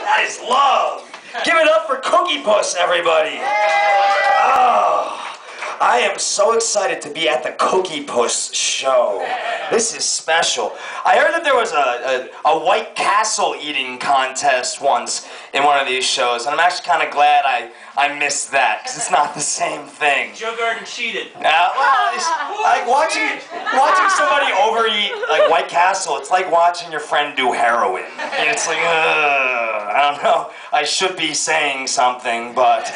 That is love. Give it up for Cookie Puss, everybody. Oh, I am so excited to be at the Cookie Puss show. This is special. I heard that there was a White Castle eating contest once in one of these shows, and I'm actually kind of glad I missed that, because it's not the same thing. Joe Garden cheated. Well, it's like watching somebody overeat like White Castle, it's like watching your friend do heroin. And it's like, I don't know, I should be saying something, but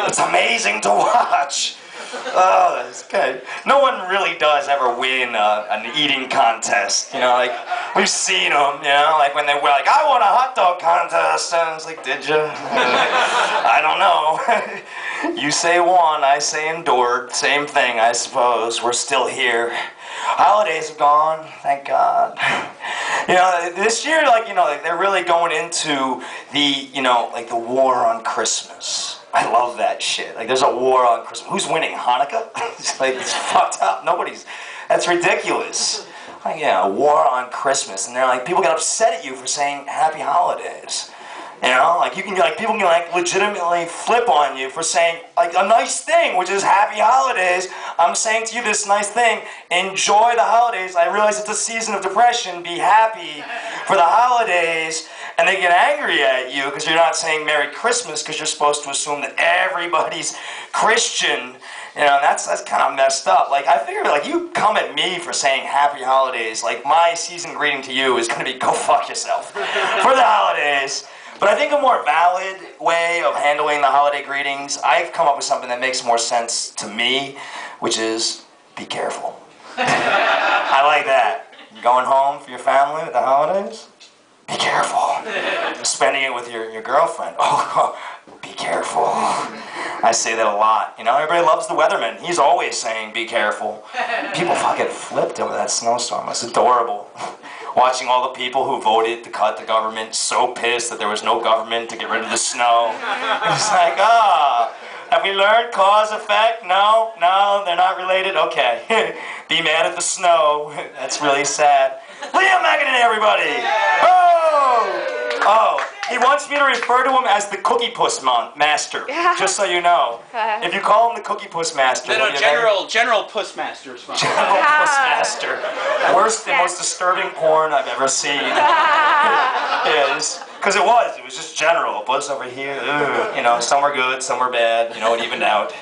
it's amazing to watch. Oh, that's good. No one really does ever win an eating contest, you know, like, we've seen them, you know, like when they were like, I won a hot dog contest, and it's like, did you? I don't know. You say won, I say endured, same thing, I suppose, we're still here. Holidays have gone, thank God. You know, this year, like, you know, like, they're really going into the, you know, like the war on Christmas. I love that shit. Like, there's a war on Christmas. Who's winning? Hanukkah? It's like, it's fucked up. That's ridiculous. Like, yeah, a war on Christmas. And they're like, people get upset at you for saying happy holidays. You know, like, you can, like, people can, like, legitimately flip on you for saying, like, a nice thing, which is happy holidays. I'm saying to you this nice thing, enjoy the holidays. I realize it's a season of depression. Be happy for the holidays. And they get angry at you because you're not saying Merry Christmas because you're supposed to assume that everybody's Christian. You know, and that's kind of messed up. Like, I figure, like, you come at me for saying happy holidays, like, my season greeting to you is going to be go fuck yourself for the holidays. But I think a more valid way of handling the holiday greetings, I've come up with something that makes more sense to me, which is be careful. I like that. Going home for your family at the holidays? Be careful. Spending it with your girlfriend. Oh, be careful. I say that a lot. You know, everybody loves the weatherman. He's always saying, be careful. People fucking flipped over that snowstorm. It's adorable. Watching all the people who voted to cut the government, so pissed that there was no government to get rid of the snow. It's like, have we learned cause, effect? No, they're not related? Okay. Be mad at the snow. That's really sad. Liam McInerney, everybody! Oh, he wants me to refer to him as the Cookie Puss Master, just so you know. If you call him the Cookie Puss Master... No, General Puss Master is fine. General Puss Master. Worst and most disturbing porn I've ever seen. Because it was just General Puss over here. Ugh. You know, some were good, some were bad, you know, it evened out.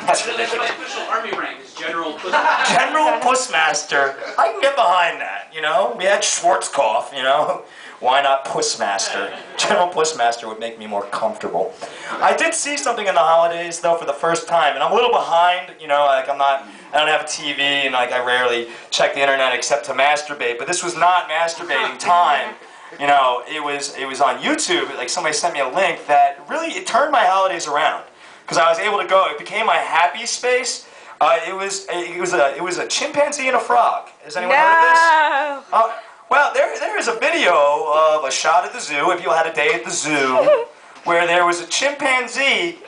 That's ridiculous. My official army rank is General Puss Master. General Puss Master. I can get behind that, you know. We had Schwarzkopf, you know. Why not Puss Master? General Puss Master would make me more comfortable. I did see something in the holidays, though, for the first time, and I'm a little behind, you know, like I don't have a TV, and like I rarely check the internet except to masturbate, but this was not masturbating time. You know, it was on YouTube, like somebody sent me a link that really, it turned my holidays around. Because I was able to go, it became my happy space. It was a chimpanzee and a frog. Has anyone heard of this? Well, there is a video of a shot at the zoo, if you had a day at the zoo, where there was a chimpanzee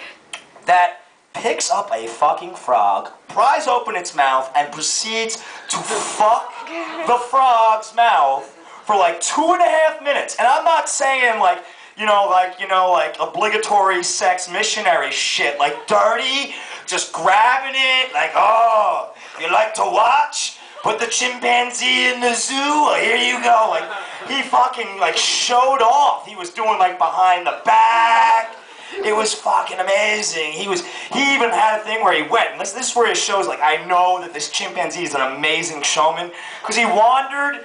that picks up a fucking frog, pries open its mouth, and proceeds to fuck the frog's mouth for like 2.5 minutes. And I'm not saying like, like obligatory sex missionary shit, like dirty, just grabbing it, like, oh, you like to watch? Put the chimpanzee in the zoo, here you go. Like, he fucking, like, showed off. He was doing, like, behind the back. It was fucking amazing. He even had a thing where he went, and this is where it shows, like, I know that this chimpanzee is an amazing showman, because he wandered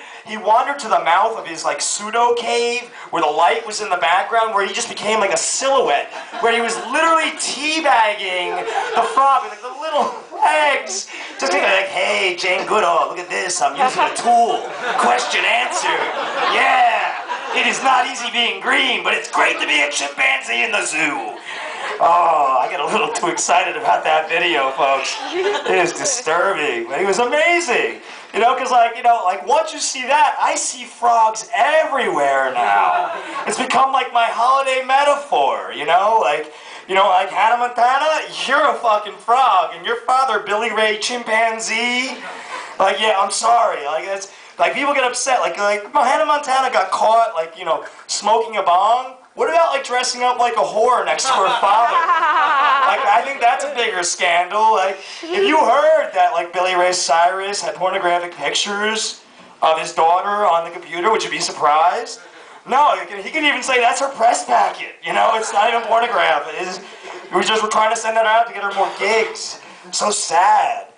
to the mouth of his, like, pseudo cave, where the light was in the background, where he just became, like, a silhouette, where he was literally teabagging the frog with, like, the little legs, just like, hey, Jane Goodall, look at this, I'm using a tool, question, answer, yeah. It is not easy being green, but it's great to be a chimpanzee in the zoo. Oh, I get a little too excited about that video, folks. It is disturbing, but it was amazing. You know, because like once you see that, I see frogs everywhere now. It's become like my holiday metaphor, you know? Like Hannah Montana, you're a fucking frog, and your father, Billy Ray Chimpanzee. Like, yeah, I'm sorry. Like, it's... Like, people get upset, like Hannah Montana got caught, like, smoking a bong. What about like dressing up like a whore next to her father? Like, I think that's a bigger scandal. Like, if you heard that like Billy Ray Cyrus had pornographic pictures of his daughter on the computer, would you be surprised? No, he could even say that's her press packet. You know, it's not even pornograph. We're trying to send that out to get her more gigs. So sad.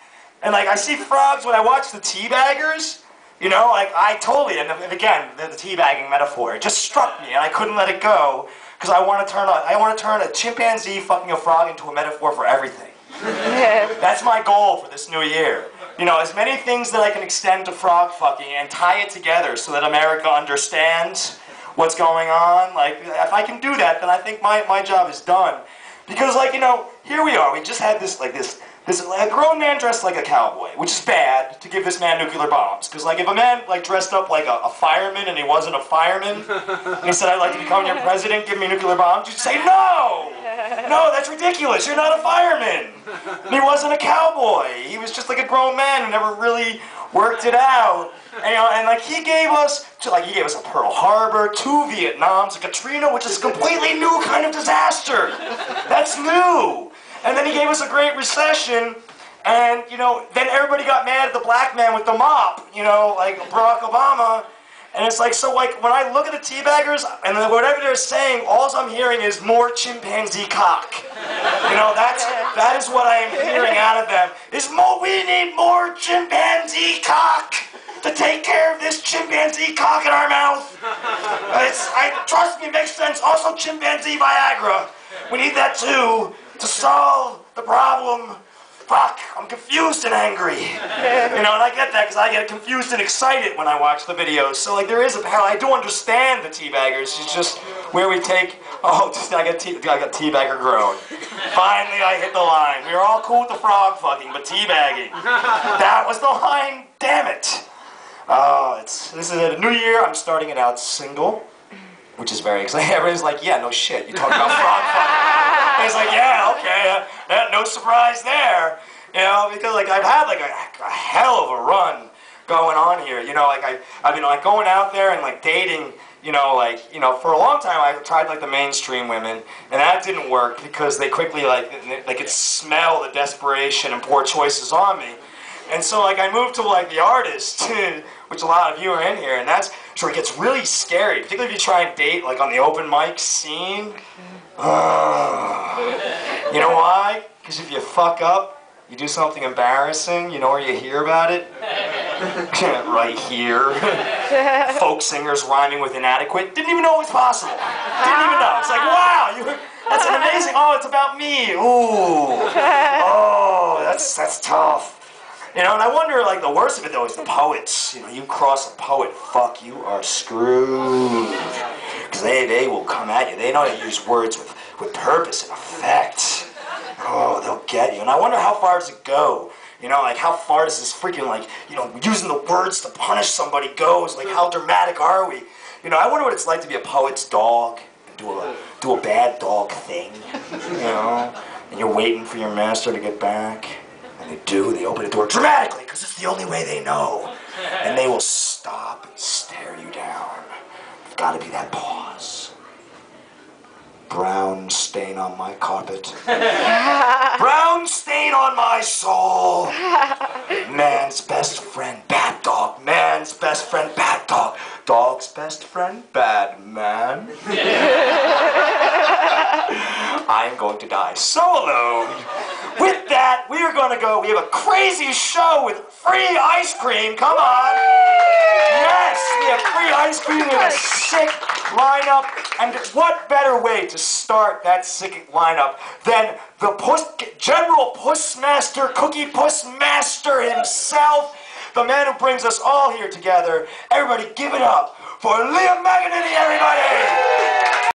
And like, I see frogs when I watch the Teabaggers. You know, like, I totally, and again, the teabagging metaphor, it just struck me, and I couldn't let it go, because I want to turn a chimpanzee fucking a frog into a metaphor for everything. That's my goal for this new year. You know, as many things that I can extend to frog fucking and tie it together so that America understands what's going on. Like, if I can do that, then I think my job is done. Because, like, you know, here we are, we just had a grown man dressed like a cowboy, which is bad to give this man nuclear bombs. Because, like, if a man, like, dressed up like a fireman and he wasn't a fireman, and he said, I'd like to become your president, give me nuclear bombs, you'd say, no! No, that's ridiculous, you're not a fireman! And he wasn't a cowboy, he was just like a grown man who never really worked it out. And, you know, and like, he gave us a Pearl Harbor, 2 Vietnams, a Katrina, which is a completely new kind of disaster. That's new. And then he gave us a Great Recession, and, you know, then everybody got mad at the black man with the mop, you know, like Barack Obama. And it's like, so like, when I look at the Teabaggers, and whatever they're saying, all I'm hearing is more chimpanzee cock. You know, that is what I am hearing out of them, is more, we need more chimpanzee cock to take care of this chimpanzee cock in our mouth. Trust me, it makes sense. Also, chimpanzee Viagra. We need that too, to solve the problem. Fuck, I'm confused and angry. You know, and I get that because I get confused and excited when I watch the videos. So, like, there is a parallel. I do understand the Teabaggers. It's just where we take, I got Teabagger grown. Finally, I hit the line. We were all cool with the frog fucking, but teabagging. That was the line, damn it. Oh, this is a new year. I'm starting it out single, which is very exciting. Everybody's like, yeah, no shit, you talking about frog fucking. And it's like, yeah, okay, no surprise there. You know, because like I've had like a hell of a run going on here. You know, like I've been like going out there and like dating. You know, for a long time I tried like the mainstream women, and that didn't work because they quickly they could smell the desperation and poor choices on me. And so like I moved to like the artist, which a lot of you are in here, and that's where it gets really scary, particularly if you try and date like on the open mic scene. You know why? Because if you fuck up, you do something embarrassing, you know where you hear about it? Right here. Folk singers rhyming with inadequate. Didn't even know it was possible. Didn't even know. It's like, wow, that's an amazing, oh, it's about me. Ooh. Oh, that's tough. You know, and I wonder, like, the worst of it, though, is the poets. You know, you cross a poet, fuck, you are screwed. Because they will come at you. They know how to use words with purpose and effect. Oh, they'll get you. And I wonder how far does it go? You know, like, how far does this freaking, like, you know, using the words to punish somebody goes? Like, how dramatic are we? You know, I wonder what it's like to be a poet's dog and do a bad dog thing, you know? And you're waiting for your master to get back. And they open the door dramatically, because it's the only way they know. And they will stop and stare you down. There's got to be that pause. Brown stain on my carpet. Brown stain on my soul. Man's best friend, bad dog. Man's best friend, bad dog. Dog's best friend, bad man. I'm going to die so alone. With that, we are going to go. We have a crazy show with free ice cream. Come on. Yes, we have free ice cream. We have a sick lineup. And what better way to start that sick lineup than the General Pussmaster, Cookie Pussmaster himself, the man who brings us all here together. Everybody give it up for Liam McEnany, everybody!